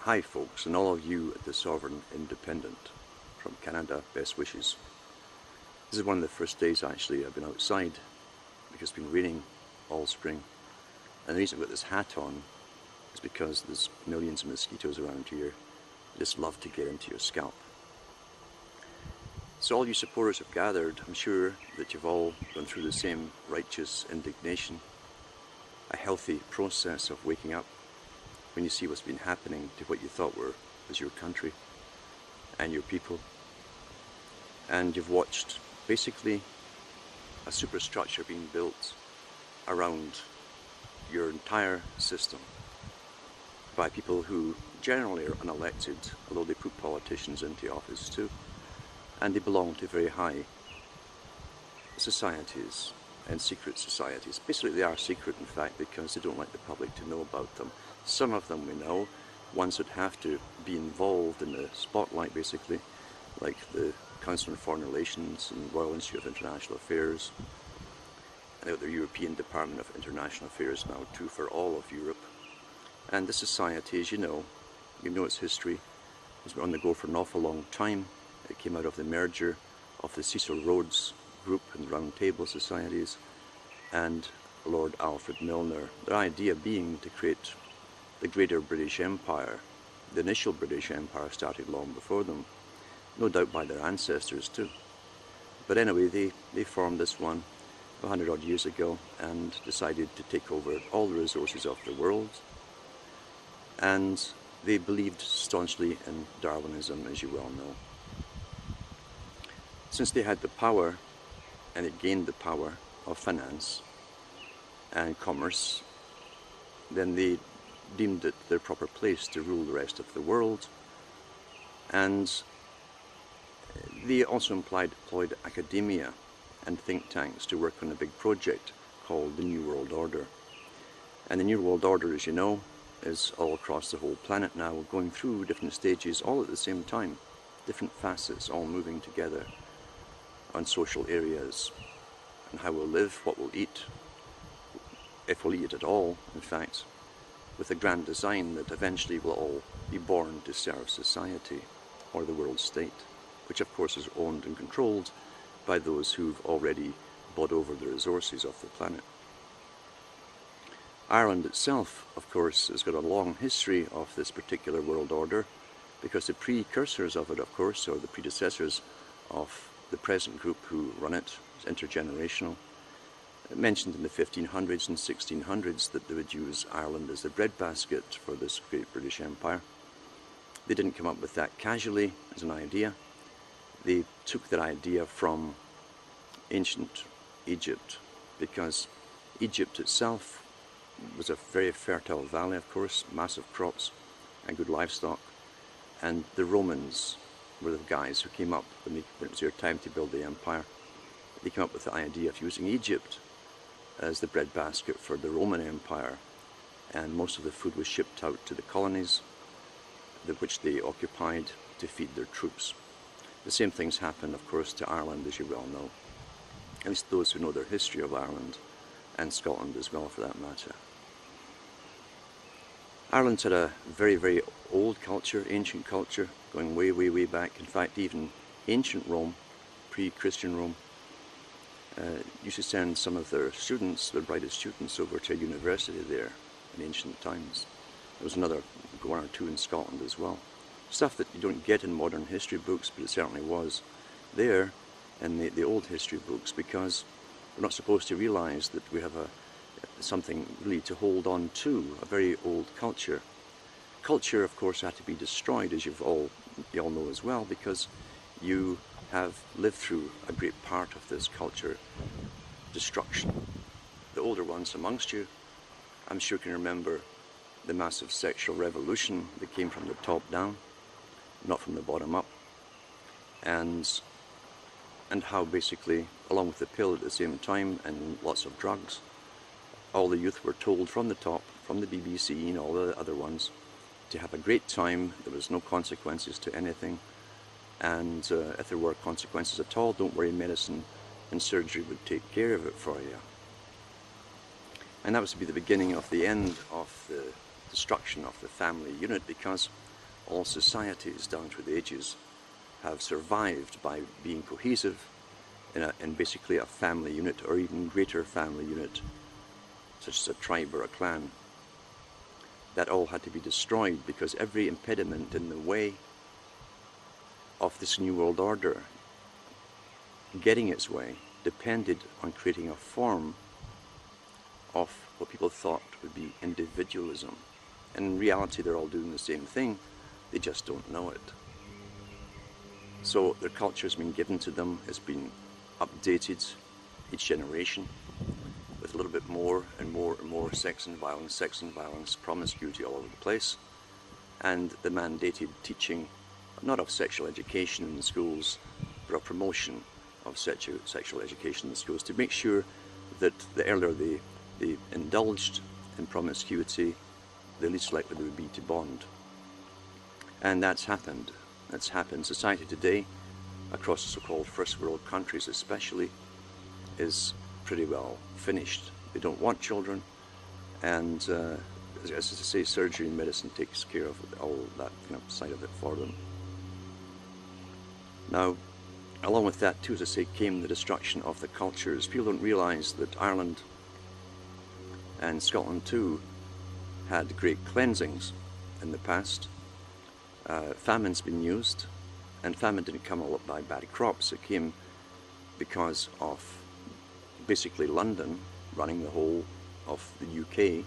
Hi folks, and all of you at the Sovereign Independent. From Canada, best wishes. This is one of the first days actually I've been outside because it's been raining all spring. And the reason I've got this hat on is because there's millions of mosquitoes around here. They just love to get into your scalp. So all you supporters have gathered, I'm sure that you've all gone through the same righteous indignation, a healthy process of waking up when you see what's been happening to what you thought was your country and your people. And you've watched basically a superstructure being built around your entire system by people who generally are unelected, although they put politicians into office too, and they belong to very high societies and secret societies. Basically they are secret, in fact, because they don't like the public to know about them. Some of them we know, ones that have to be involved in the spotlight basically, like the Council on Foreign Relations and Royal Institute of International Affairs, and the European Department of International Affairs now too for all of Europe. And this society, as you know its history, has been on the go for an awful long time. It came out of the merger of the Cecil Rhodes Group and the Round Table Societies and Lord Alfred Milner. Their idea being to create the greater British Empire. The initial British Empire started long before them, no doubt by their ancestors too. But anyway, they formed this one 100 odd years ago and decided to take over all the resources of the world. And they believed staunchly in Darwinism, as you well know. Since they had the power, and it gained the power of finance and commerce, then they deemed it their proper place to rule the rest of the world. And they also employed academia and think tanks to work on a big project called the New World Order. And the New World Order, as you know, is all across the whole planet now, going through different stages all at the same time, different facets all moving together on social areas, and how we'll live, what we'll eat, if we'll eat it at all, in fact, with a grand design that eventually will all be born to serve society or the world state, which of course is owned and controlled by those who've already bought over the resources of the planet. Ireland itself, of course, has got a long history of this particular world order, because the precursors of it, of course, or the predecessors of the present group who run it, is intergenerational. It mentioned in the 1500s and 1600s that they would use Ireland as the breadbasket for this great British Empire. They didn't come up with that casually as an idea. They took that idea from ancient Egypt, because Egypt itself was a very fertile valley, of course, massive crops and good livestock. And the Romans were the guys who came up when it was their time to build the empire. They came up with the idea of using Egypt as the breadbasket for the Roman Empire, and most of the food was shipped out to the colonies, which they occupied to feed their troops. The same things happened, of course, to Ireland, as you well know. At least those who know their history of Ireland, and Scotland as well for that matter. Ireland's had a very, very old culture, ancient culture, going way, way, way back. In fact, even ancient Rome, pre-Christian Rome, used to send some of their students, their brightest students, over to a university there in ancient times. There was another one or two in Scotland as well. Stuff that you don't get in modern history books, but it certainly was there in the old history books, because we're not supposed to realize that we have something really to hold on to, a very old culture. Culture, of course, had to be destroyed, as you all know as well, because you have lived through a great part of this culture destruction. The older ones amongst you, I'm sure, can remember the massive sexual revolution that came from the top down, not from the bottom up, and how basically, along with the pill at the same time and lots of drugs, all the youth were told from the top, from the BBC and all the other ones, to have a great time. There was no consequences to anything, and if there were consequences at all, don't worry, medicine and surgery would take care of it for you. And that was to be the beginning of the end of the destruction of the family unit, because all societies down through the ages have survived by being cohesive in basically a family unit, or even greater family unit, such as a tribe or a clan. That all had to be destroyed because every impediment in the way of this New World Order getting its way depended on creating a form of what people thought would be individualism. And in reality, they're all doing the same thing, they just don't know it. So their culture has been given to them, has been updated each generation with a little bit more and more and more sex and violence, promiscuity all over the place, and the mandated teaching, not of sexual education in the schools, but of promotion of sexual education in the schools, to make sure that the earlier they indulged in promiscuity, the least likely they would be to bond. And that's happened. That's happened. Society today, across the so-called first world countries especially, is pretty well finished. They don't want children, and as I say, surgery and medicine takes care of all that kind of side of it for them. Now, along with that too, as I say, came the destruction of the cultures. People don't realise that Ireland and Scotland too had great cleansings in the past. Famine's been used, and famine didn't come all up by bad crops. It came because of basically London running the whole of the UK,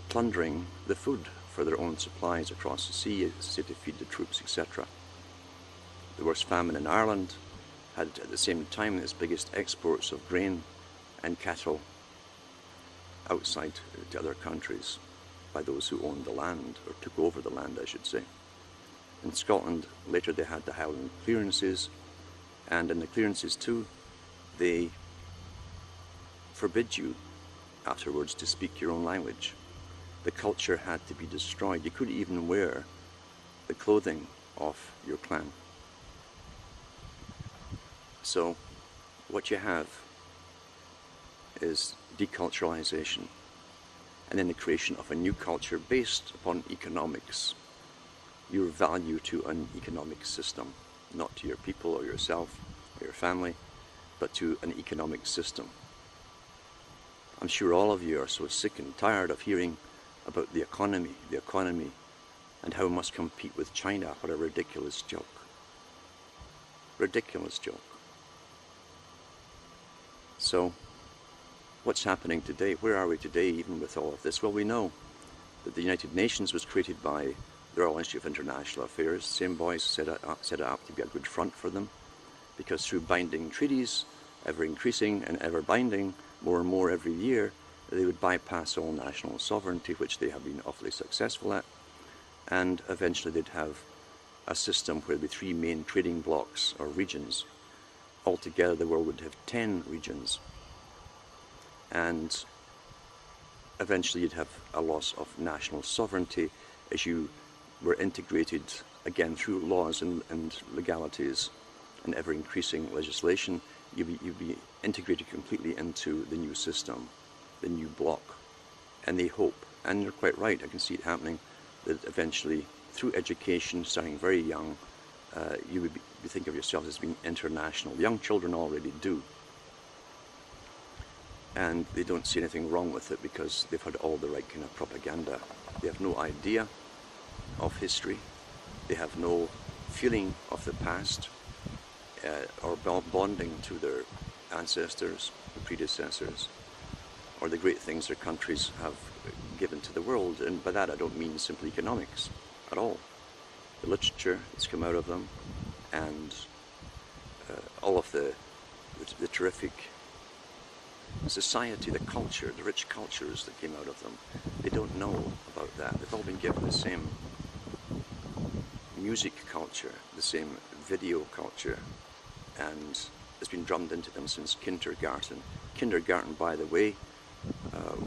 plundering the food for their own supplies across the sea to feed the troops, etc. The worst famine in Ireland had at the same time its biggest exports of grain and cattle outside to other countries by those who owned the land, or took over the land I should say. In Scotland later they had the Highland clearances, and in the clearances too they forbid you afterwards to speak your own language. The culture had to be destroyed. You couldn't even wear the clothing of your clan. So what you have is deculturalization, and then the creation of a new culture based upon economics. Your value to an economic system, not to your people or yourself or your family, but to an economic system. I'm sure all of you are so sick and tired of hearing about the economy, and how it must compete with China. What a ridiculous joke. Ridiculous joke. So, what's happening today? Where are we today even with all of this? Well, we know that the United Nations was created by the Royal Institute of International Affairs. Same boys set it up to be a good front for them, because through binding treaties, ever increasing and ever binding, more and more every year, they would bypass all national sovereignty, which they have been awfully successful at, and eventually they'd have a system where there'd be 3 main trading blocks or regions. Altogether the world would have 10 regions, and eventually you'd have a loss of national sovereignty as you were integrated again through laws and legalities and ever increasing legislation. You'd be integrated completely into the new system, the new bloc. And they hope, and they're quite right, I can see it happening, that eventually through education, starting very young, you would think of yourself as being international. Young children already do. And they don't see anything wrong with it because they've had all the right kind of propaganda. They have no idea of history. They have no feeling of the past, or bonding to their ancestors, their predecessors, or the great things their countries have given to the world. And by that I don't mean simply economics at all. The literature that's come out of them, and all of the terrific society, the culture, the rich cultures that came out of them. They don't know about that. They've all been given the same music culture, the same video culture, and it's been drummed into them since kindergarten. Kindergarten, by the way,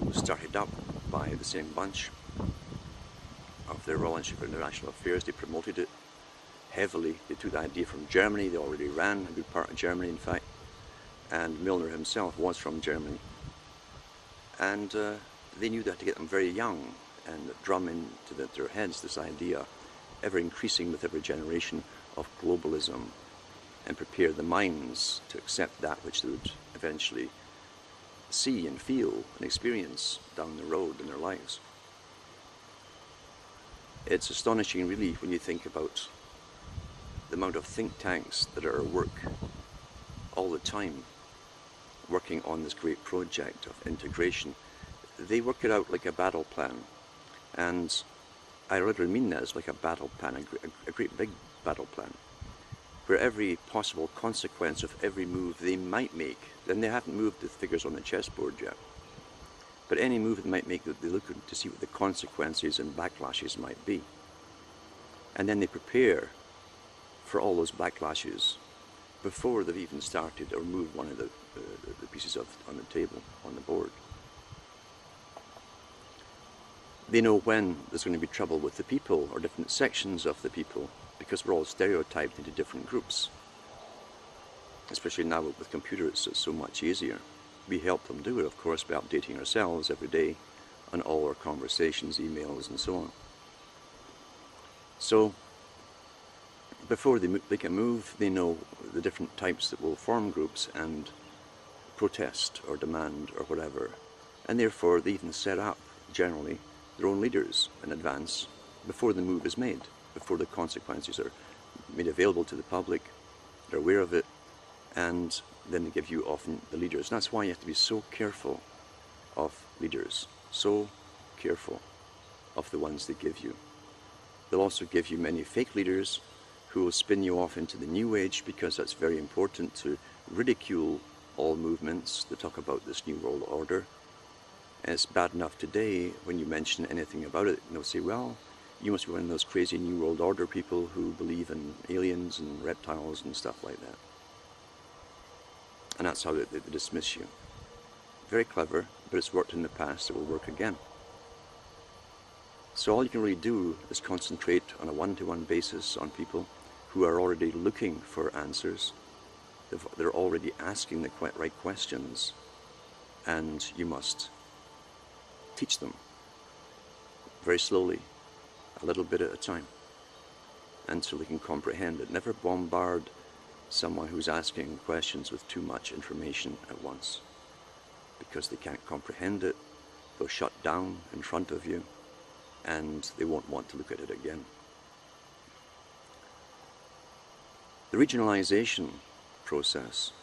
was started up by the same bunch of the Royal Institute of International Affairs. They promoted it heavily. They took the idea from Germany. They already ran a good part of Germany, in fact, and Milner himself was from Germany. And they knew that to get them very young and drum into their heads this idea ever increasing with every generation, of globalism, and prepare the minds to accept that which they would eventually see and feel and experience down the road in their lives. It's astonishing, really, when you think about the amount of think tanks that are at work all the time, working on this great project of integration. They work it out like a battle plan, and I literally mean that as like a battle plan, a great big battle plan, where every possible consequence of every move they might make, and they haven't moved the figures on the chessboard yet, but any move they might make, they look to see what the consequences and backlashes might be. And then they prepare for all those backlashes before they've even started or moved one of the pieces on the table, on the board. They know when there's going to be trouble with the people or different sections of the people, because we're all stereotyped into different groups. Especially now with computers, it's so much easier. We help them do it, of course, by updating ourselves every day on all our conversations, emails, and so on. So, before they make a move, they know the different types that will form groups and protest or demand or whatever. And therefore, they even set up, generally, their own leaders in advance before the move is made, before the consequences are made available to the public. They're aware of it, and then they give you often the leaders. And that's why you have to be so careful of leaders, so careful of the ones they give you. They'll also give you many fake leaders who will spin you off into the New Age, because that's very important to ridicule all movements that talk about this New World Order. And it's bad enough today when you mention anything about it, and they'll say, well, you must be one of those crazy New World Order people who believe in aliens and reptiles and stuff like that. And that's how they dismiss you. Very clever, but it's worked in the past, it will work again. So all you can really do is concentrate on a one-to-one basis on people who are already looking for answers. They're already asking the right questions, and you must teach them very slowly, a little bit at a time, until they can comprehend it. Never bombard someone who's asking questions with too much information at once, because they can't comprehend it. They'll shut down in front of you, and they won't want to look at it again. The regionalization process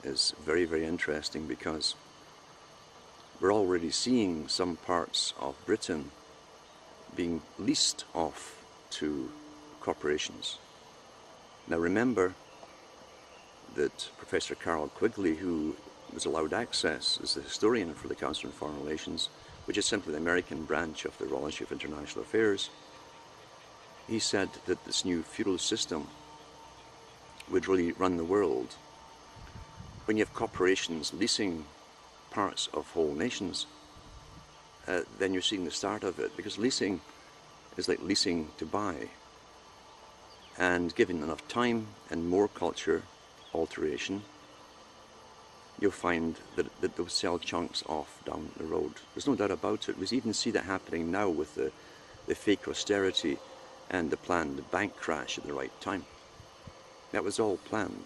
is very, very interesting, because we're already seeing some parts of Britain being leased off to corporations. Now remember that Professor Carol Quigley, who was allowed access as the historian for the Council on Foreign Relations, which is simply the American branch of the Royal Institute of International Affairs, he said that this new feudal system would really run the world. When you have corporations leasing parts of whole nations, then you're seeing the start of it, because leasing is like leasing to buy. And given enough time and more culture alteration, you'll find that they'll sell chunks off down the road. There's no doubt about it. We even see that happening now with the fake austerity and the planned bank crash at the right time. That was all planned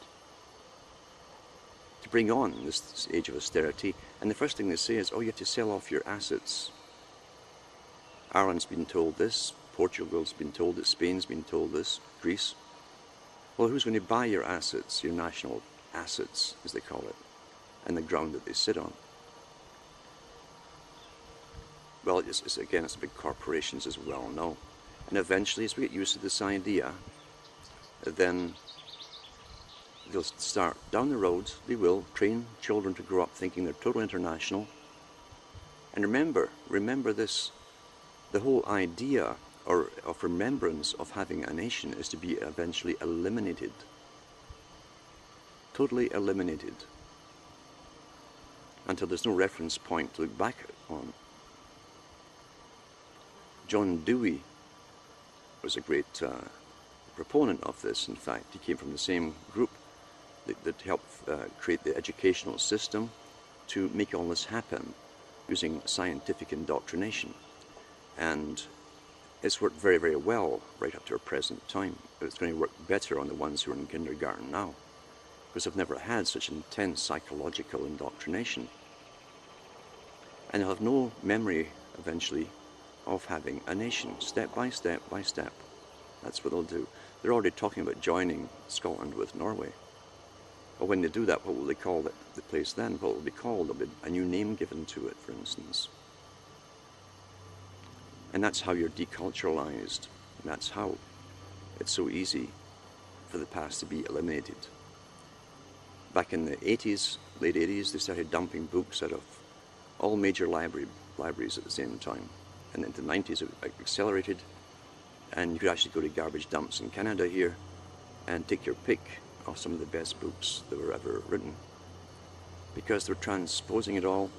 to bring on this age of austerity. And the first thing they say is, oh, you have to sell off your assets. Ireland's been told this, Portugal's been told this, Spain's been told this, Greece. Well, who's going to buy your assets, your national assets, as they call it, and the ground that they sit on? Well, it's again, it's big corporations, as we well know. And eventually, as we get used to this idea, then they'll start down the road. They will train children to grow up thinking they're totally international. And remember this, the whole idea of remembrance of having a nation is to be eventually eliminated. Totally eliminated. Until there's no reference point to look back on. John Dewey was a great proponent of this. In fact, he came from the same group that helped create the educational system to make all this happen using scientific indoctrination. And it's worked very, very well right up to our present time. But it's going to work better on the ones who are in kindergarten now, because they've never had such intense psychological indoctrination. And they'll have no memory, eventually, of having a nation, step by step by step. That's what they'll do. They're already talking about joining Scotland with Norway. But when they do that, what will they call the place then? What will it be called? There'll be a new name given to it, for instance. And that's how you're deculturalized. And that's how it's so easy for the past to be eliminated. Back in the 80s, late 80s, they started dumping books out of all major libraries at the same time. And into the 90s, it accelerated. And you could actually go to garbage dumps in Canada here and take your pick of some of the best books that were ever written, because they're transposing it all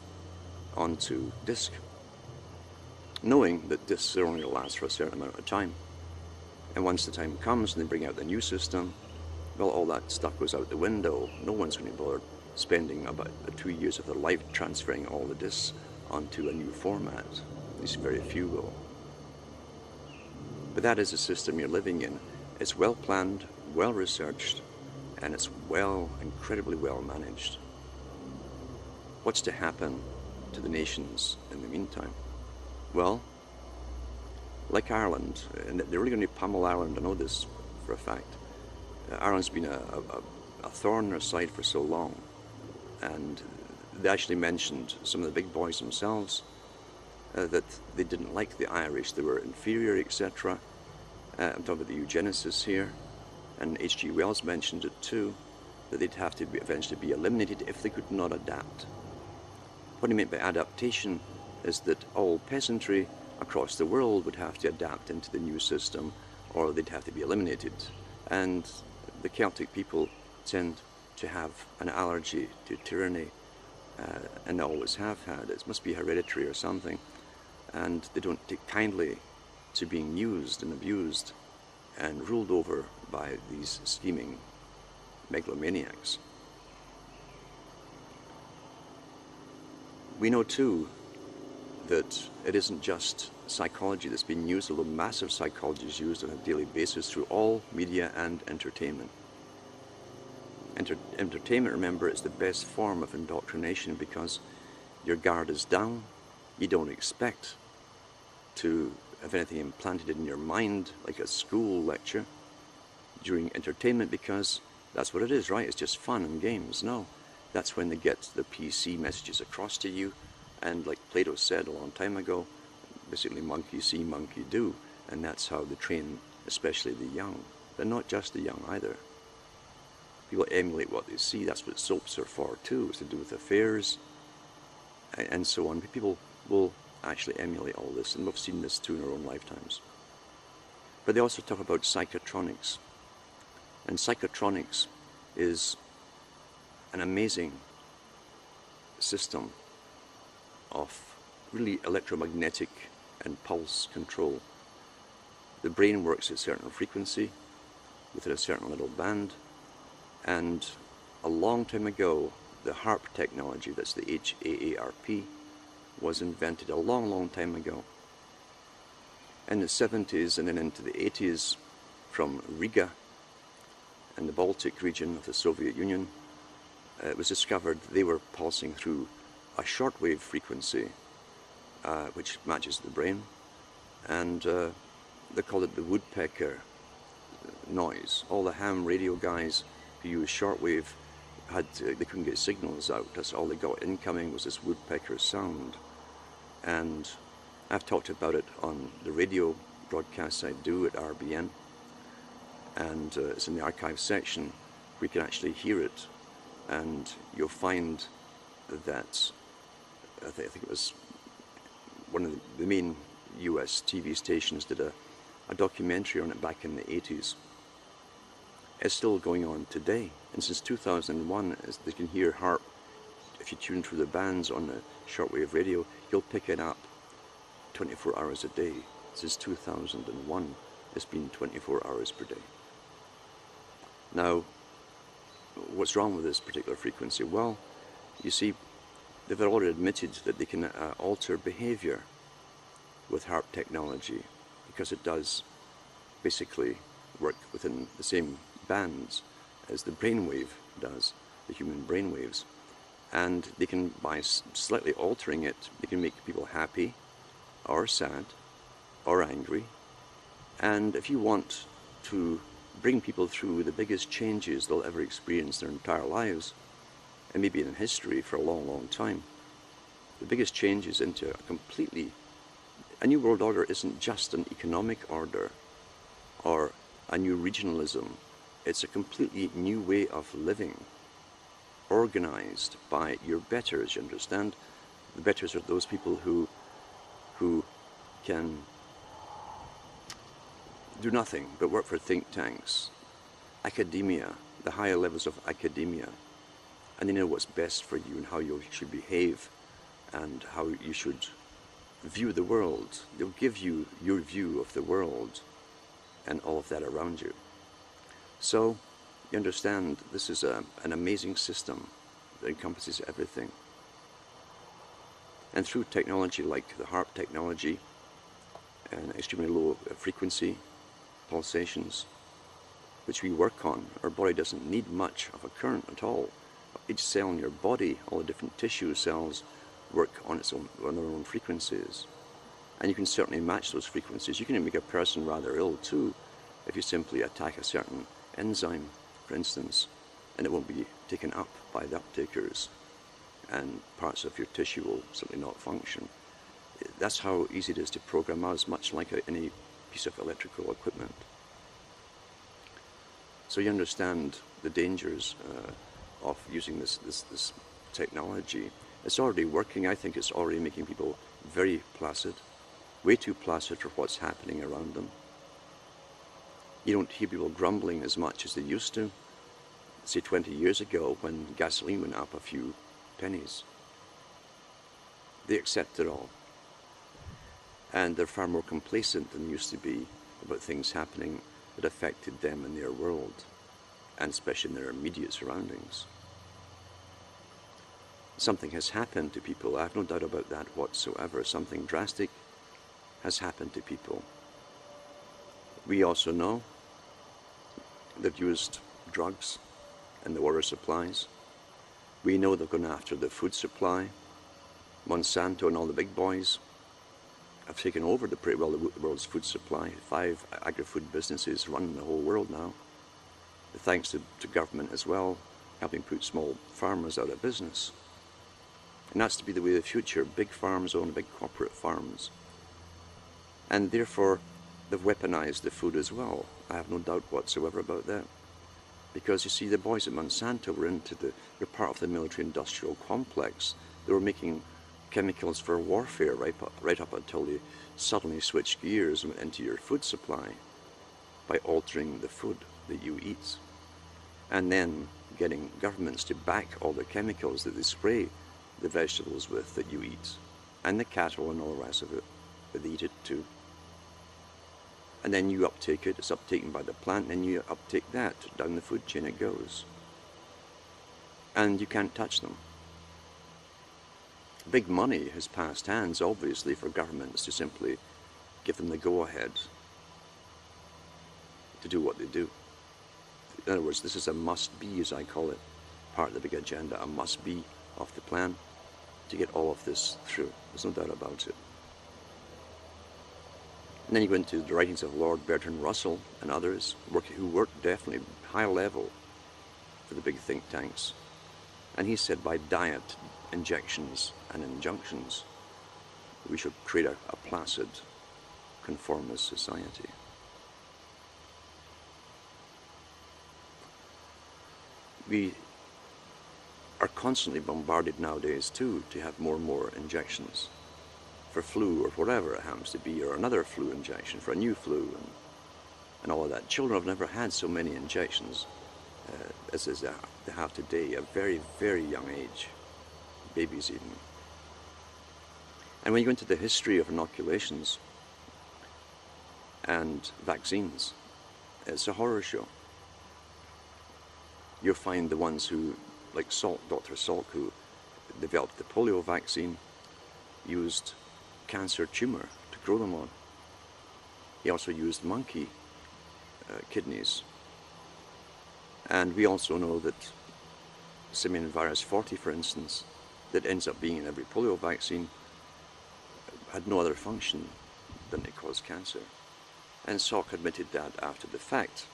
onto disc, knowing that discs are only going to last for a certain amount of time. And once the time comes and they bring out the new system, well, all that stuff goes out the window. No one's going to bother spending about 2 years of their life transferring all the discs onto a new format. At least very few will. But that is the system you're living in. It's well planned, well researched, and it's incredibly well managed. What's to happen to the nations in the meantime? Well, like Ireland, and they're really going to pummel Ireland, I know this for a fact. Ireland's been a thorn in their side for so long, and they actually mentioned, some of the big boys themselves, that they didn't like the Irish, they were inferior, etc. I'm talking about the eugenicists here, and H.G. Wells mentioned it too, that they'd have to eventually be eliminated if they could not adapt. What he meant by adaptation is that all peasantry across the world would have to adapt into the new system, or they'd have to be eliminated. And the Celtic people tend to have an allergy to tyranny, and always have had. It must be hereditary or something, and they don't take kindly to being used and abused and ruled over by these scheming megalomaniacs. We know too that it isn't just psychology that's being used, although massive psychology is used on a daily basis through all media and entertainment. Entertainment, remember, is the best form of indoctrination because your guard is down. You don't expect to have anything implanted in your mind like a school lecture during entertainment, because that's what it is, right? It's just fun and games. No, that's when they get the PC messages across to you, and like Plato said a long time ago, basically monkey see, monkey do, and that's how they train, especially the young, but not just the young either. People emulate what they see. That's what soaps are for too. It's to do with affairs and so on. People will actually emulate all this, and we've seen this too in our own lifetimes. But they also talk about psychotronics, and psychotronics is an amazing system of really electromagnetic and pulse control. The brain works at a certain frequency within a certain little band, and a long time ago the HAARP technology, that's the HAARP, was invented a long, long time ago. In the 70s and then into the 80s, from Riga and the Baltic region of the Soviet Union, it was discovered they were pulsing through a shortwave frequency which matches the brain, and they called it the woodpecker noise. All the ham radio guys who used shortwave they couldn't get signals out. That's all they got incoming was this woodpecker sound. And I've talked about it on the radio broadcasts I do at RBN, and it's in the archive section where you can actually hear it, and you'll find that I think it was one of the main US TV stations did a documentary on it back in the 80s. It's still going on today, and since 2001, as they can hear HAARP, if you tune through the bands on the shortwave radio, you'll pick it up 24 hours a day. Since 2001, it's been 24 hours per day. Now, what's wrong with this particular frequency? Well, you see, they've already admitted that they can alter behavior with HAARP technology. You because it does basically work within the same bands as the brainwave does, the human brainwaves. And they can, by slightly altering it, they can make people happy or sad or angry. And if you want to bring people through the biggest changes they'll ever experience in their entire lives, and maybe in history for a long, long time, the biggest changes into a new world order isn't just an economic order or a new regionalism. It's a completely new way of living, organized by your betters, you understand? The betters are those people who can do nothing but work for think tanks, academia, the higher levels of academia, and they know what's best for you and how you should behave and how you should view the world. They'll give you your view of the world and all of that around you. So, you understand, this is an amazing system that encompasses everything. And through technology like the HARP technology and extremely low frequency pulsations, which we work on, our body doesn't need much of a current at all. Each cell in your body, all the different tissue cells, work on their own frequencies. And you can certainly match those frequencies. You can make a person rather ill too if you simply attack a certain enzyme, for instance, and it won't be taken up by the uptakers, and parts of your tissue will simply not function. That's how easy it is to program us, much like any piece of electrical equipment. So you understand the dangers of using this technology. It's already working. I think it's already making people very placid, way too placid for what's happening around them. You don't hear people grumbling as much as they used to, say 20 years ago when gasoline went up a few pennies. They accept it all. And they're far more complacent than they used to be about things happening that affected them in their world, and especially in their immediate surroundings. Something has happened to people. I have no doubt about that whatsoever. Something drastic has happened to people. We also know they've used drugs in the water supplies. We know they've gone after the food supply. Monsanto and all the big boys have taken over the world's food supply. 5 agri-food businesses run the whole world now, thanks to government as well, helping put small farmers out of business. And that's to be the way of the future. Big farms own big corporate farms. And therefore, they've weaponized the food as well. I have no doubt whatsoever about that. Because you see, the boys at Monsanto were they're part of the military-industrial complex. They were making chemicals for warfare right up until they suddenly switched gears and went into your food supply by altering the food that you eat. And then getting governments to back all the chemicals that they spray the vegetables with that you eat, and the cattle and all the rest of it, that they eat it too. And then you uptake it, it's uptaken by the plant, and you uptake that, down the food chain it goes. And you can't touch them. Big money has passed hands, obviously, for governments to simply give them the go-ahead to do what they do. In other words, this is a must-be, as I call it, part of the big agenda, a must-be of the plan to get all of this through. There's no doubt about it. And then you go into the writings of Lord Bertrand Russell and others who worked definitely high level for the big think tanks. And he said by diet, injections and injunctions, we should create a placid, conformist society. We are constantly bombarded nowadays too to have more and more injections for flu or whatever it happens to be, or another flu injection for a new flu and all of that. Children have never had so many injections as they have today, at a very, very young age, babies even. And when you go into the history of inoculations and vaccines, it's a horror show. You'll find the ones who, like Salk, Dr. Salk, who developed the polio vaccine, used cancer tumor to grow them on. He also used monkey kidneys. And we also know that simian virus 40, for instance, that ends up being in every polio vaccine, had no other function than to cause cancer. And Salk admitted that after the fact.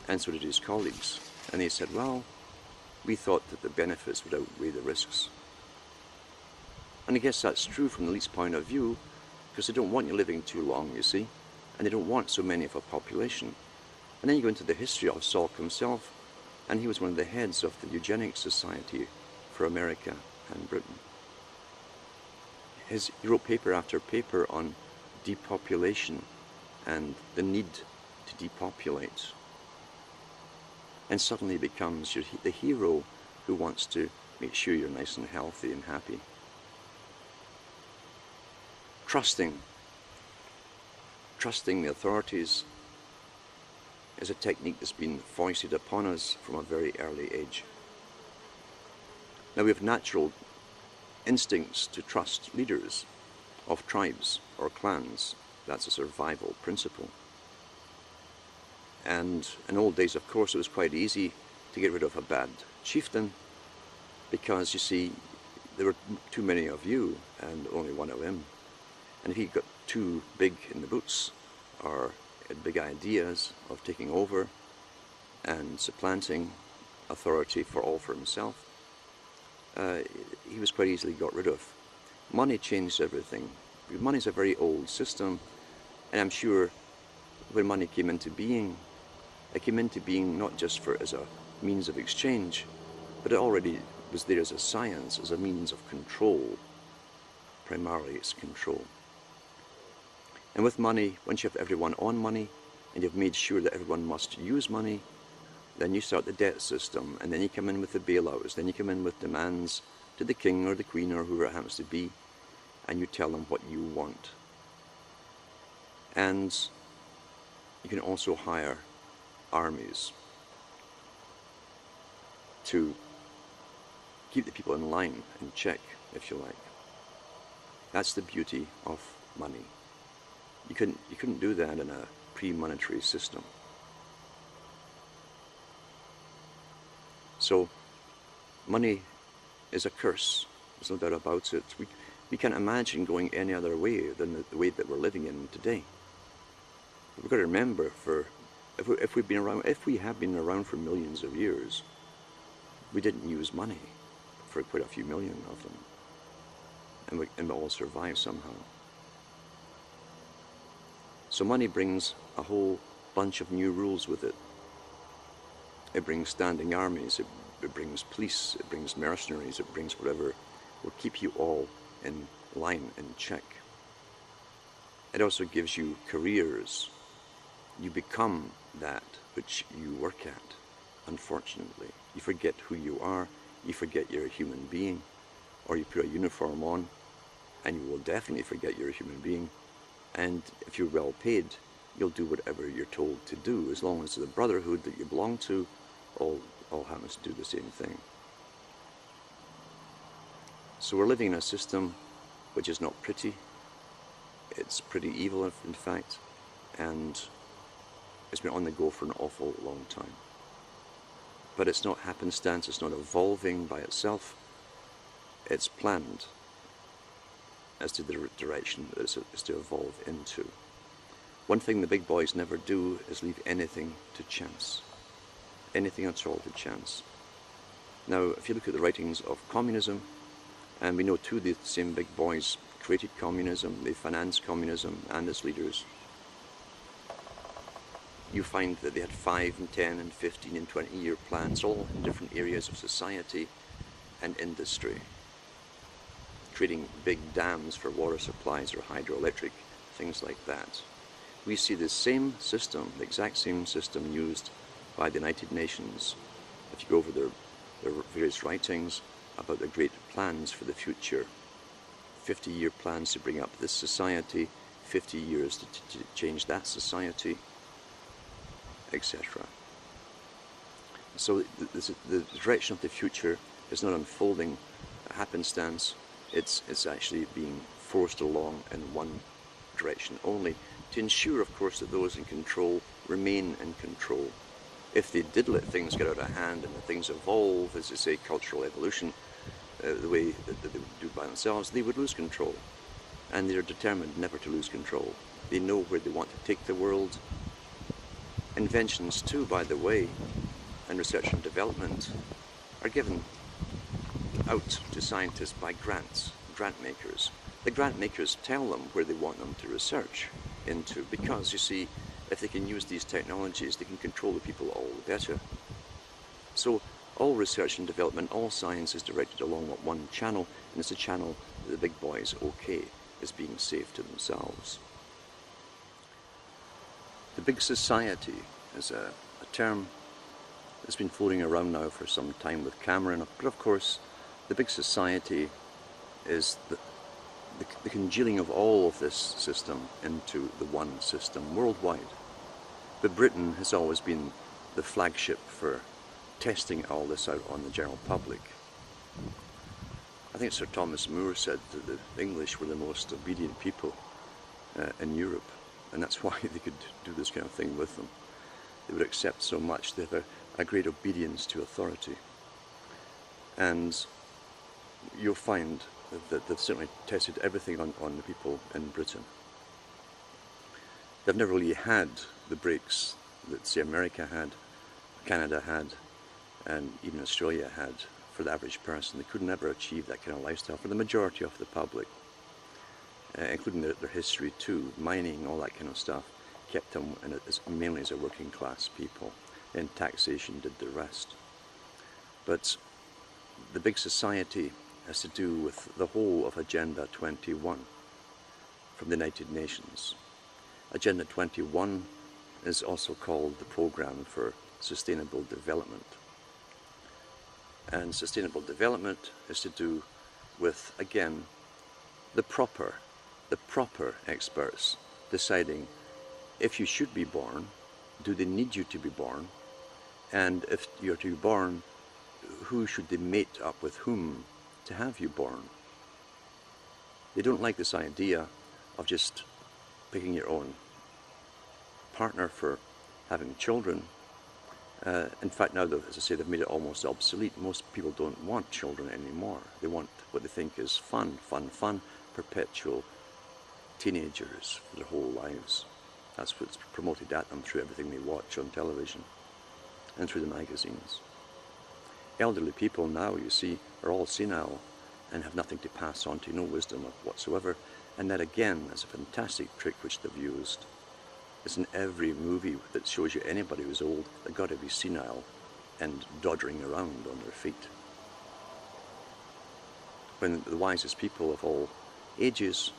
And so did his colleagues. And they said, well, we thought that the benefits would outweigh the risks. And I guess that's true from the elite's point of view, because they don't want you living too long, you see, and they don't want so many of a population. And then you go into the history of Salk himself, and he was one of the heads of the Eugenics Society for America and Britain. He wrote paper after paper on depopulation and the need to depopulate. And suddenly becomes the hero who wants to make sure you're nice and healthy and happy. Trusting the authorities is a technique that's been foisted upon us from a very early age. Now we have natural instincts to trust leaders of tribes or clans. That's a survival principle. And in old days, of course, it was quite easy to get rid of a bad chieftain because, you see, there were too many of you and only one of him. And if he got too big in the boots or had big ideas of taking over and supplanting authority for all for himself, he was quite easily got rid of. Money changed everything. Money's a very old system, and I'm sure when money came into being, it came into being not just as a means of exchange, but it already was there as a science, as a means of control. Primarily it's control. And with money, once you have everyone on money, and you've made sure that everyone must use money, then you start the debt system, and then you come in with the bailouts, then you come in with demands to the king or the queen or whoever it happens to be, and you tell them what you want. And you can also hire armies to keep the people in line and check, if you like. That's the beauty of money. You couldn't do that in a pre-monetary system. So money is a curse. There's no doubt about it. We can't imagine going any other way than the way that we're living in today. We've got to remember, if we have been around for millions of years, we didn't use money for quite a few million of them, and we all survived somehow. So money brings a whole bunch of new rules with it. It brings standing armies, it brings police, it brings mercenaries, it brings whatever will keep you all in line, in check. It also gives you careers. You become that which you work at, unfortunately. You forget who you are, you forget you're a human being, or you put a uniform on, and you will definitely forget you're a human being. And if you're well paid, you'll do whatever you're told to do, as long as the brotherhood that you belong to all happens to do the same thing. So we're living in a system which is not pretty. It's pretty evil, in fact, and it's been on the go for an awful long time. But it's not happenstance, it's not evolving by itself. It's planned as to the direction that it's to evolve into. One thing the big boys never do is leave anything to chance. Anything at all to chance. Now, if you look at the writings of communism, and we know too the same big boys created communism, they financed communism and its leaders, you find that they had 5 and 10 and 15 and 20-year plans, all in different areas of society and industry, creating big dams for water supplies or hydroelectric, things like that. We see the same system, the exact same system used by the United Nations. If you go over their various writings about the great plans for the future, 50-year plans to bring up this society, 50 years to change that society, etc. So the direction of the future is not unfolding happenstance, it's actually being forced along in one direction only, to ensure, of course, that those in control remain in control. If they did let things get out of hand and things evolve, as they say, cultural evolution, the way that they would do by themselves, they would lose control. And they're determined never to lose control. They know where they want to take the world. Inventions too, by the way, and research and development are given out to scientists by grant makers. The grant makers tell them where they want them to research into, because you see, if they can use these technologies, they can control the people all the better. So all research and development, all science is directed along one channel, and it's a channel that the big boys, okay, is being safe to themselves. The big society is a term that's been floating around now for some time with Cameron, but of course the big society is the congealing of all of this system into the one system worldwide. But Britain has always been the flagship for testing all this out on the general public. I think Sir Thomas More said that the English were the most obedient people in Europe, and that's why they could do this kind of thing with them. They would accept so much, they have a great obedience to authority. And you'll find that they've certainly tested everything on the people in Britain. They've never really had the breaks that, say, America had, Canada had, and even Australia had for the average person. They could never achieve that kind of lifestyle for the majority of the public, including their history too. Mining, all that kind of stuff, kept them mainly as a working class people, and taxation did the rest. But the big society has to do with the whole of Agenda 21 from the United Nations. Agenda 21 is also called the Programme for Sustainable Development. And sustainable development is to do with, again, the proper experts deciding if you should be born, do they need you to be born, and if you're to be born, who should they mate up with whom to have you born. They don't like this idea of just picking your own partner for having children. In fact, now, as I say, they've made it almost obsolete. Most people don't want children anymore. They want what they think is fun, perpetual teenagers for their whole lives. That's what's promoted at them through everything they watch on television and through the magazines. Elderly people now, you see, are all senile and have nothing to pass on to, no wisdom whatsoever. And that, again, is a fantastic trick which they've used. It's in every movie that shows you anybody who's old, they've got to be senile and doddering around on their feet. When the wisest people of all ages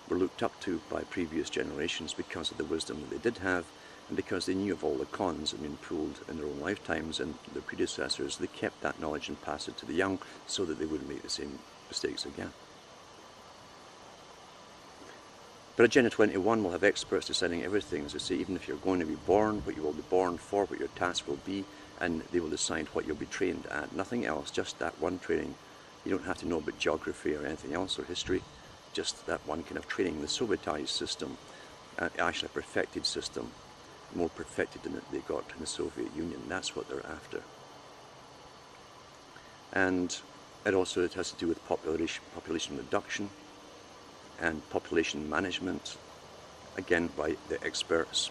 were looked up to by previous generations because of the wisdom that they did have, and because they knew of all the cons that had been pulled in their own lifetimes and their predecessors, they kept that knowledge and passed it to the young so that they wouldn't make the same mistakes again. But Agenda 21 will have experts deciding everything, as I say, even if you're going to be born, what you will be born for, what your task will be, and they will decide what you'll be trained at. Nothing else, just that one training. You don't have to know about geography or anything else or history, just that one kind of training. The Sovietized system, actually a perfected system, more perfected than they got in the Soviet Union. That's what they're after. And it has to do with population reduction and population management, again by the experts,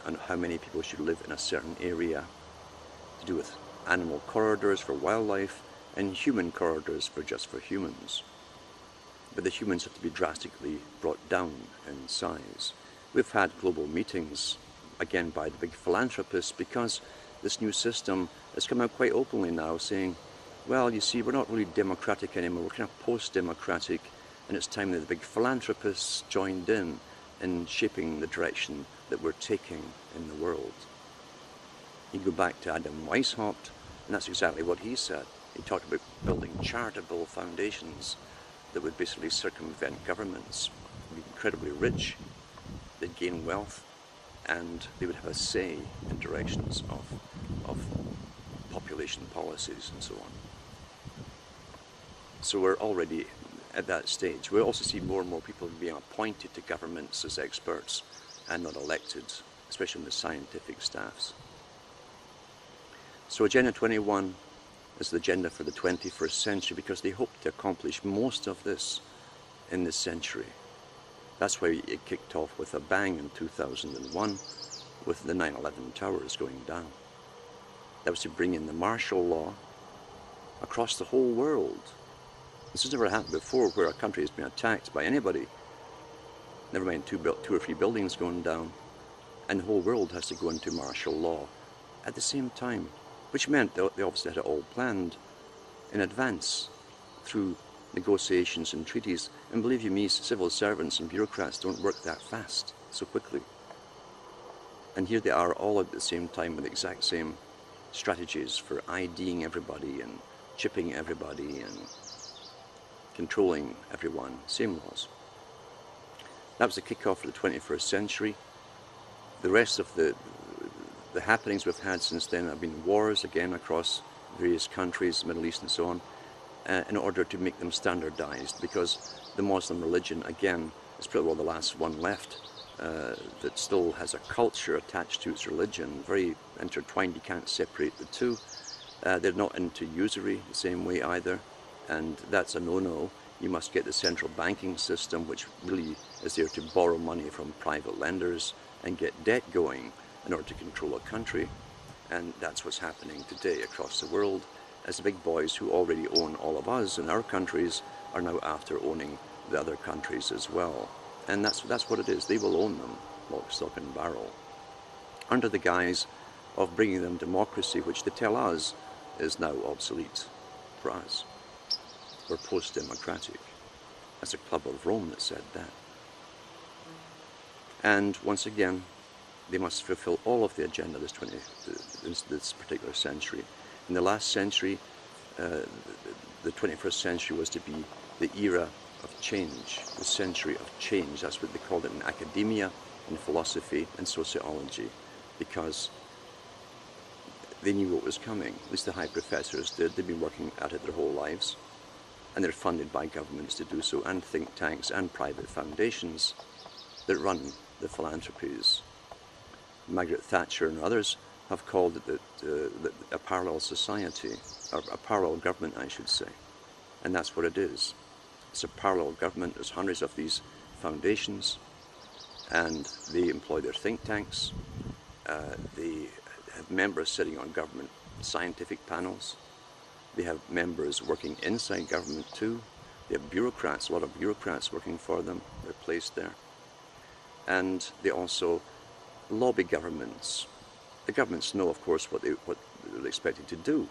on how many people should live in a certain area, to do with animal corridors for wildlife and human corridors just for humans. But the humans have to be drastically brought down in size. We've had global meetings, again by the big philanthropists, because this new system has come out quite openly now saying, well, you see, we're not really democratic anymore, we're kind of post-democratic, and it's time that the big philanthropists joined in shaping the direction that we're taking in the world. You go back to Adam Weishaupt, and that's exactly what he said. He talked about building charitable foundations that would basically circumvent governments, be incredibly rich, they'd gain wealth, and they would have a say in directions of population policies and so on. So we're already at that stage. We'll also see more and more people being appointed to governments as experts and not elected, especially in the scientific staffs. So Agenda 21 is the agenda for the 21st century because they hope to accomplish most of this in this century. That's why it kicked off with a bang in 2001 with the 9/11 towers going down. That was to bring in the martial law across the whole world. This has never happened before, where a country has been attacked by anybody, never mind two or three buildings going down, and the whole world has to go into martial law at the same time, which meant they obviously had it all planned in advance through negotiations and treaties. And believe you me, civil servants and bureaucrats don't work that fast, so quickly. And here they are all at the same time with the exact same strategies for IDing everybody and chipping everybody and controlling everyone, same laws. That was the kickoff for the 21st century. The rest of the happenings we've had since then have been wars, again, across various countries, Middle East and so on, in order to make them standardized, because the Muslim religion, again, is probably well the last one left that still has a culture attached to its religion, very intertwined. You can't separate the two. They're not into usury the same way either, and that's a no-no. You must get the central banking system, which really is there to borrow money from private lenders and get debt going in order to control a country. And that's what's happening today across the world, as the big boys who already own all of us in our countries are now after owning the other countries as well. And that's what it is. They will own them, lock, stock and barrel, under the guise of bringing them democracy, which they tell us is now obsolete for us. We're post-democratic. That's a Club of Rome that said that. And once again, they must fulfill all of the agenda this particular century. In the last century, the 21st century was to be the era of change, the century of change. That's what they called it in academia, in philosophy and sociology, because they knew what was coming. At least the high professors did. They've been working at it their whole lives, and they're funded by governments to do so, and think tanks and private foundations that run the philanthropies. Margaret Thatcher and others have called it a parallel society, or a parallel government, I should say. And that's what it is. It's a parallel government. There's hundreds of these foundations, and they employ their think tanks. They have members sitting on government scientific panels. They have members working inside government too. They have bureaucrats, a lot of bureaucrats working for them. They're placed there. And they also lobby governments. The governments know, of course, what they're expected to do.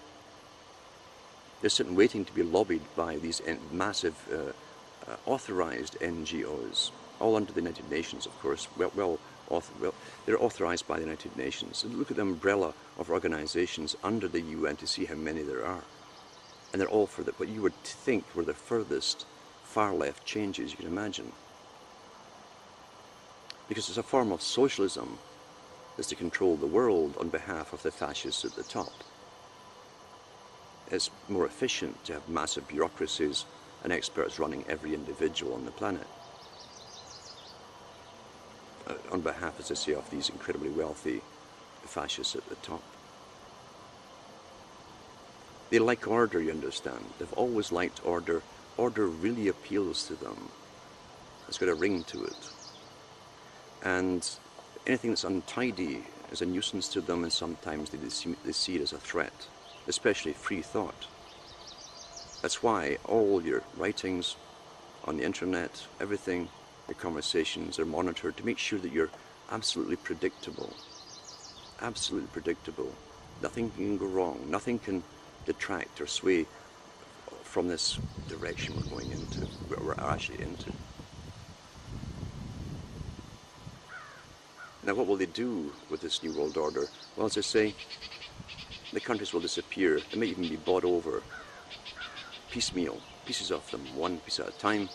They're sitting waiting to be lobbied by these massive authorized NGOs, all under the United Nations, of course. Well, they're authorized by the United Nations. And look at the umbrella of organizations under the UN to see how many there are. And they're all for what you would think were the furthest far-left changes you can imagine. Because it's a form of socialism is to control the world on behalf of the fascists at the top. It's more efficient to have massive bureaucracies and experts running every individual on the planet on behalf, as I say, of these incredibly wealthy fascists at the top. They like order, you understand. They've always liked order. Order really appeals to them. It's got a ring to it. And anything that's untidy is a nuisance to them, and sometimes they see it as a threat, especially free thought. That's why all your writings on the internet, everything, your conversations are monitored to make sure that you're absolutely predictable. Absolutely predictable. Nothing can go wrong. Nothing can detract or sway from this direction we're going into, we're actually into. Now, what will they do with this New World Order? Well, as I say, the countries will disappear. They may even be bought over piecemeal, pieces of them, one piece at a time,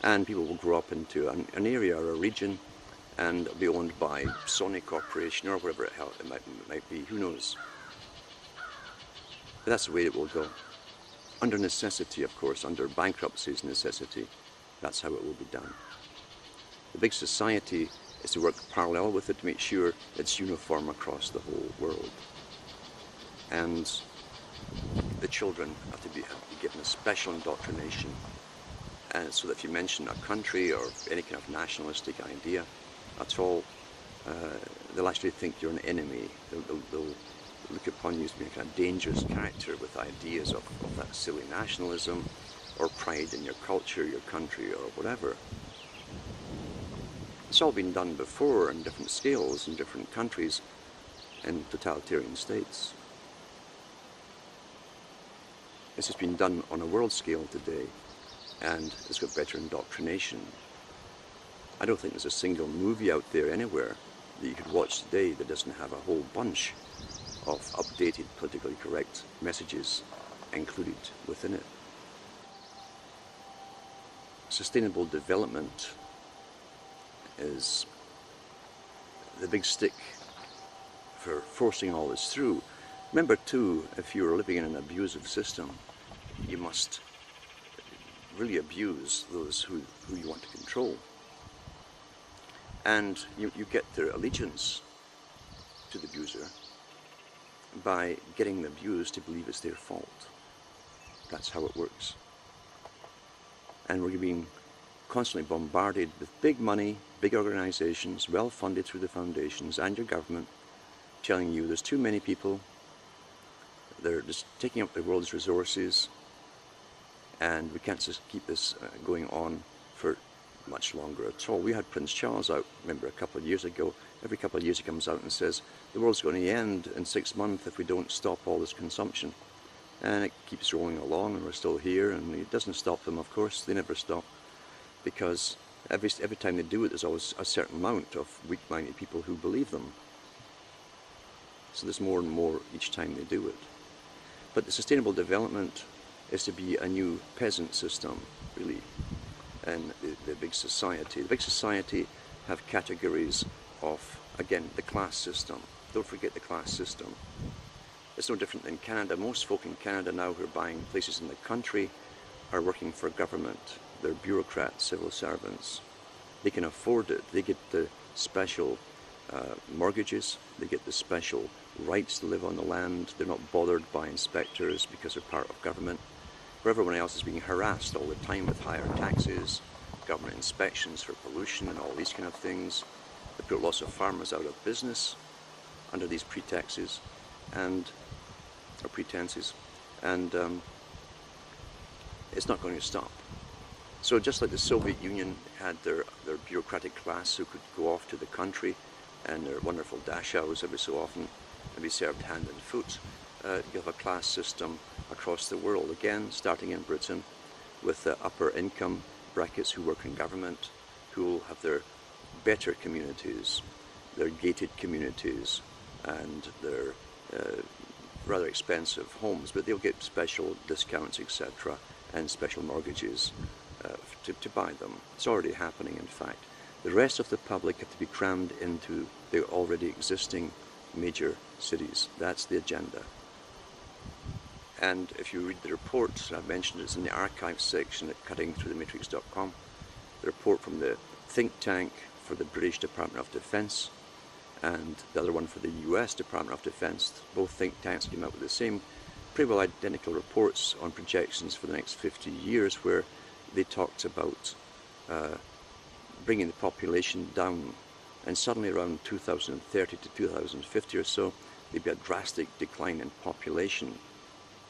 and people will grow up into an area or a region and be owned by Sony Corporation or whatever the hell it might be, who knows. But that's the way it will go. under necessity, of course, under bankruptcy's necessity. That's how it will be done. The big society is to work parallel with it to make sure it's uniform across the whole world. And the children have to be given a special indoctrination, and so that if you mention a country or any kind of nationalistic idea at all, they'll actually think you're an enemy. They'll look upon you as being a kind of dangerous character with ideas of that silly nationalism or pride in your culture, your country, or whatever. It's all been done before on different scales in different countries and totalitarian states. This has been done on a world scale today, and it's got better indoctrination. I don't think there's a single movie out there anywhere that you could watch today that doesn't have a whole bunch of updated, politically correct messages included within it. Sustainable development is the big stick for forcing all this through. Remember too, if you're living in an abusive system, you must really abuse those who you want to control. And you get their allegiance to the abuser by getting the abused to believe it's their fault. That's how it works. And we're being constantly bombarded with big money, big organizations, well funded through the foundations and your government, telling you there's too many people, they're just taking up the world's resources, and we can't just keep this going on for much longer at all. We had Prince Charles out, remember, a couple of years ago. Every couple of years he comes out and says the world's going to end in 6 months if we don't stop all this consumption. And it keeps rolling along, and we're still here, and it doesn't stop them, of course. They never stop, because every time they do it, there's always a certain amount of weak-minded people who believe them. So there's more and more each time they do it. But the sustainable development is to be a new peasant system, really, and the big society. The big society have categories of, again, the class system. Don't forget the class system. It's no different than Canada. Most folk in Canada now who are buying places in the country are working for government. They're bureaucrats, civil servants. They can afford it. They get the special mortgages. They get the special rights to live on the land. They're not bothered by inspectors because they're part of government. Where everyone else is being harassed all the time with higher taxes, government inspections for pollution and all these kind of things. They put lots of farmers out of business under these pretenses, and it's not going to stop. So just like the Soviet Union had their bureaucratic class who could go off to the country and their wonderful dachshunds every so often and be served hand and foot, you have a class system across the world, again starting in Britain, with the upper income brackets who work in government, who will have their better communities, their gated communities, and their rather expensive homes, but they'll get special discounts, etc., and special mortgages to buy them. It's already happening, in fact. The rest of the public have to be crammed into the already existing major cities. That's the agenda. And if you read the report, I've mentioned it's in the archives section at cuttingthroughthematrix.com, the report from the think tank for the British Department of Defense and the other one for the US Department of Defense. Both think tanks came out with the same, pretty well identical reports on projections for the next 50 years, where they talked about bringing the population down, and suddenly around 2030 to 2050 or so, there'd be a drastic decline in population.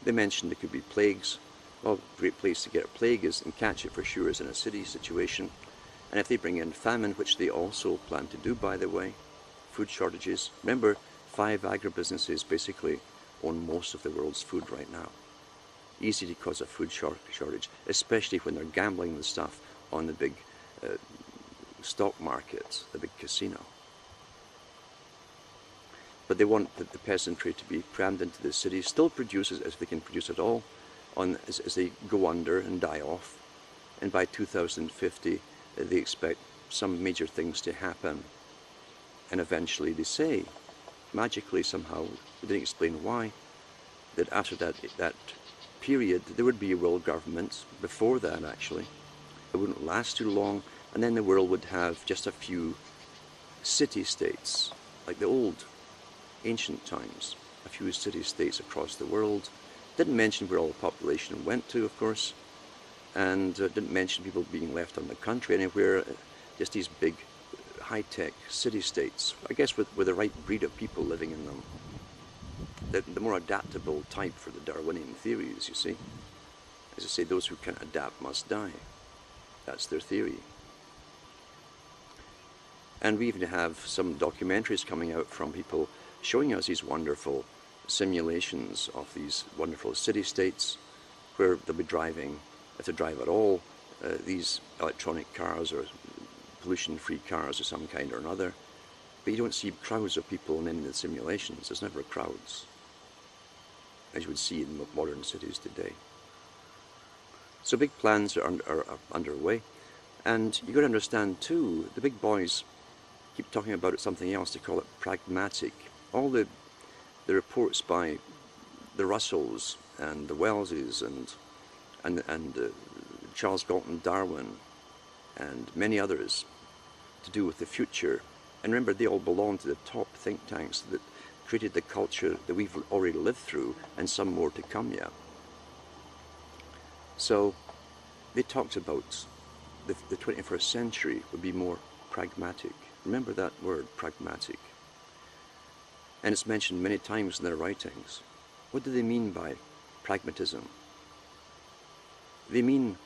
They mentioned there could be plagues. Well, a great place to get a plague is, and catch it for sure, is in a city situation. And if they bring in famine, which they also plan to do, by the way, food shortages. Remember, 5 agribusinesses basically own most of the world's food right now. Easy to cause a food shortage, especially when they're gambling the stuff on the big stock market, the big casino. But they want the peasantry to be crammed into the cities, still produce as they can produce at all, as they go under and die off. And by 2050, they expect some major things to happen. And eventually they say, magically somehow, they didn't explain why, that after that period, there would be world governments before that actually. It wouldn't last too long, and then the world would have just a few city-states, like the old ancient times, a few city-states across the world. Didn't mention where all the population went to, of course, and didn't mention people being left on the country anywhere, just these big high-tech city-states, I guess with the right breed of people living in them. The more adaptable type for the Darwinian theories, you see. As I say, those who can't adapt must die. That's their theory. And we even have some documentaries coming out from people showing us these wonderful simulations of these wonderful city-states where they'll be driving, if they drive at all, these electronic cars or pollution-free cars of some kind or another. But you don't see crowds of people in any of the simulations. There's never crowds, as you would see in modern cities today. So big plans are underway. And you've got to understand too, the big boys keep talking about something else. They call it pragmatic. All the reports by the Russells and the Welleses and Charles Galton Darwin and many others to do with the future. And remember, they all belong to the top think tanks that created the culture that we've already lived through, and some more to come yet. So they talked about the 21st century would be more pragmatic. Remember that word, pragmatic. And it's mentioned many times in their writings. What do they mean by pragmatism? They mean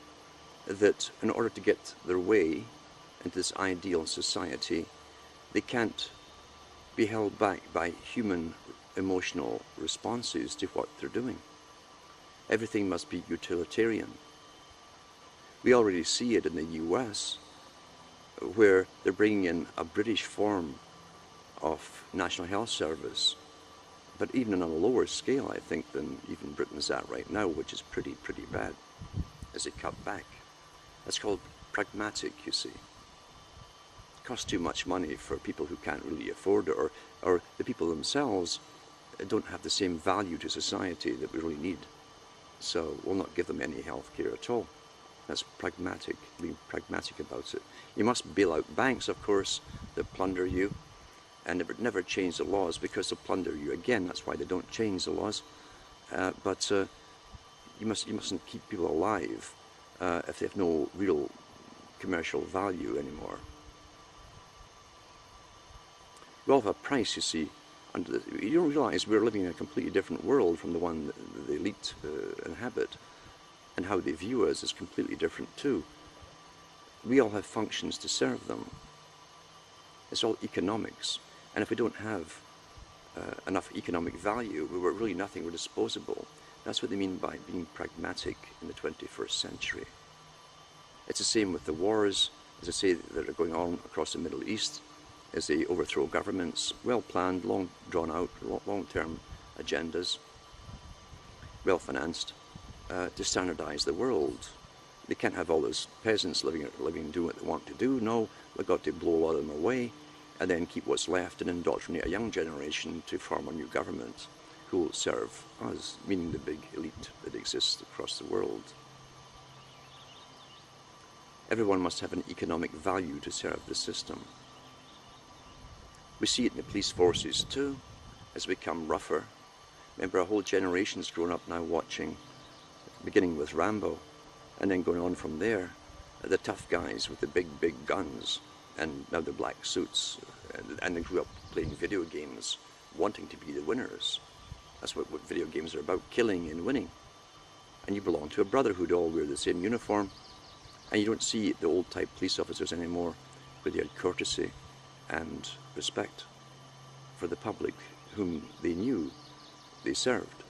that in order to get their way into this ideal society, they can't be held back by human emotional responses to what they're doing. Everything must be utilitarian. We already see it in the US, where they're bringing in a British form of National Health Service, but even on a lower scale, I think, than even Britain's at right now, which is pretty bad, as they cut back. That's called pragmatic, you see. It costs too much money for people who can't really afford it, or the people themselves don't have the same value to society that we really need. So we'll not give them any health care at all. That's pragmatic, being pragmatic about it. You must bail out banks, of course, that plunder you, and never change the laws because they'll plunder you again. That's why they don't change the laws. But you mustn't keep people alive if they have no real commercial value anymore. We all have a price, you see. You don't realize we're living in a completely different world from the one that the elite inhabit, and how they view us is completely different too. We all have functions to serve them. It's all economics, and if we don't have enough economic value, we're really nothing, we're disposable. That's what they mean by being pragmatic in the 21st century. It's the same with the wars, as I say, that are going on across the Middle East, as they overthrow governments, well-planned, long drawn-out, long-term agendas, well-financed, to standardize the world. They can't have all those peasants living doing what they want to do. No, we've got to blow a lot of them away, and then keep what's left and indoctrinate a young generation to form a new government who will serve us, meaning the big elite that exists across the world. Everyone must have an economic value to serve the system. We see it in the police forces too, as they become rougher. Remember, a whole generation's grown up now watching, beginning with Rambo, and then going on from there, the tough guys with the big guns, and now the black suits, and they grew up playing video games, wanting to be the winners. That's what video games are about, killing and winning. And you belong to a brotherhood, all wear the same uniform, and you don't see the old type police officers anymore, where they had courtesy and respect for the public whom they knew they served.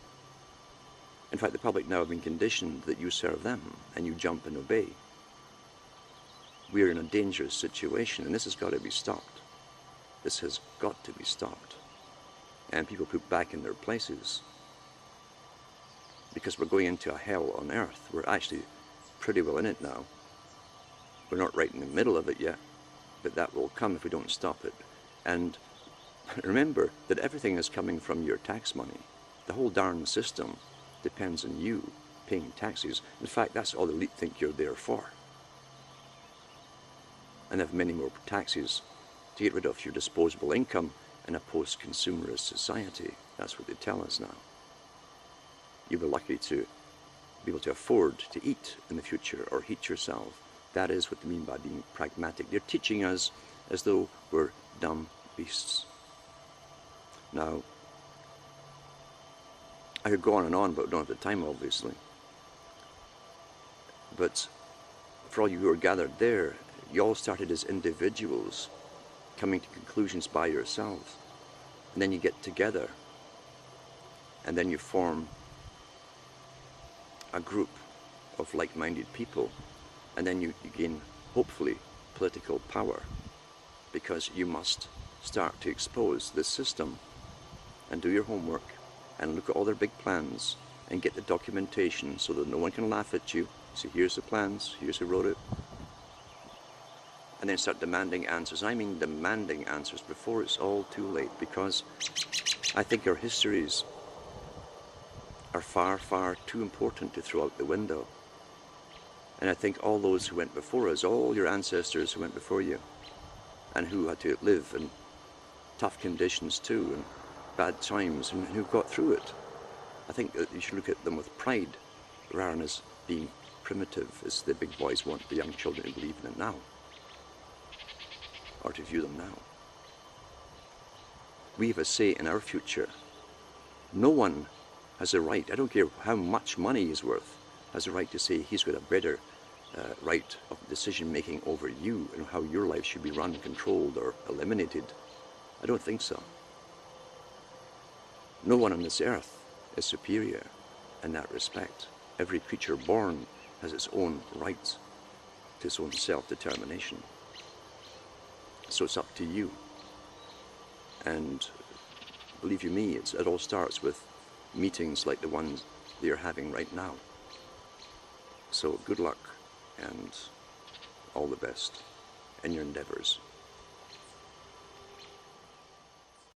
In fact, the public now have been conditioned that you serve them and you jump and obey. We're in a dangerous situation, and this has got to be stopped. This has got to be stopped. And people put back in their places, because we're going into a hell on earth. We're actually pretty well in it now. We're not right in the middle of it yet, but that will come if we don't stop it. And remember that everything is coming from your tax money. The whole darn system depends on you paying taxes. In fact, that's all the elite think you're there for. And have many more taxes to get rid of your disposable income in a post-consumerist society. That's what they tell us now. You'll be lucky to be able to afford to eat in the future or heat yourself. That is what they mean by being pragmatic. They're teaching us as though we're dumb beasts. Now, I could go on, but I don't have the time, obviously. But for all you who are gathered there, you all started as individuals, coming to conclusions by yourselves. And then you get together, and then you form a group of like-minded people, and then you gain, hopefully, political power, because you must start to expose this system and do your homework and look at all their big plans and get the documentation so that no one can laugh at you. So here's the plans, here's who wrote it. And then start demanding answers. I mean demanding answers before it's all too late, because I think our histories are far, far too important to throw out the window. And I think all those who went before us, all your ancestors who went before you, and who had to live in tough conditions too, and bad times, and who got through it, I think that you should look at them with pride, rather than as being primitive, as the big boys want the young children to believe in it now, or to view them now. We have a say in our future. No one has a right, I don't care how much money he's worth, has a right to say he's got a better right of decision making over you and how your life should be run, controlled, or eliminated. I don't think so. No one on this earth is superior in that respect. Every creature born has its own rights to its own self-determination. So it's up to you. And believe you me, it all starts with meetings like the ones that you're having right now. So good luck and all the best in your endeavors.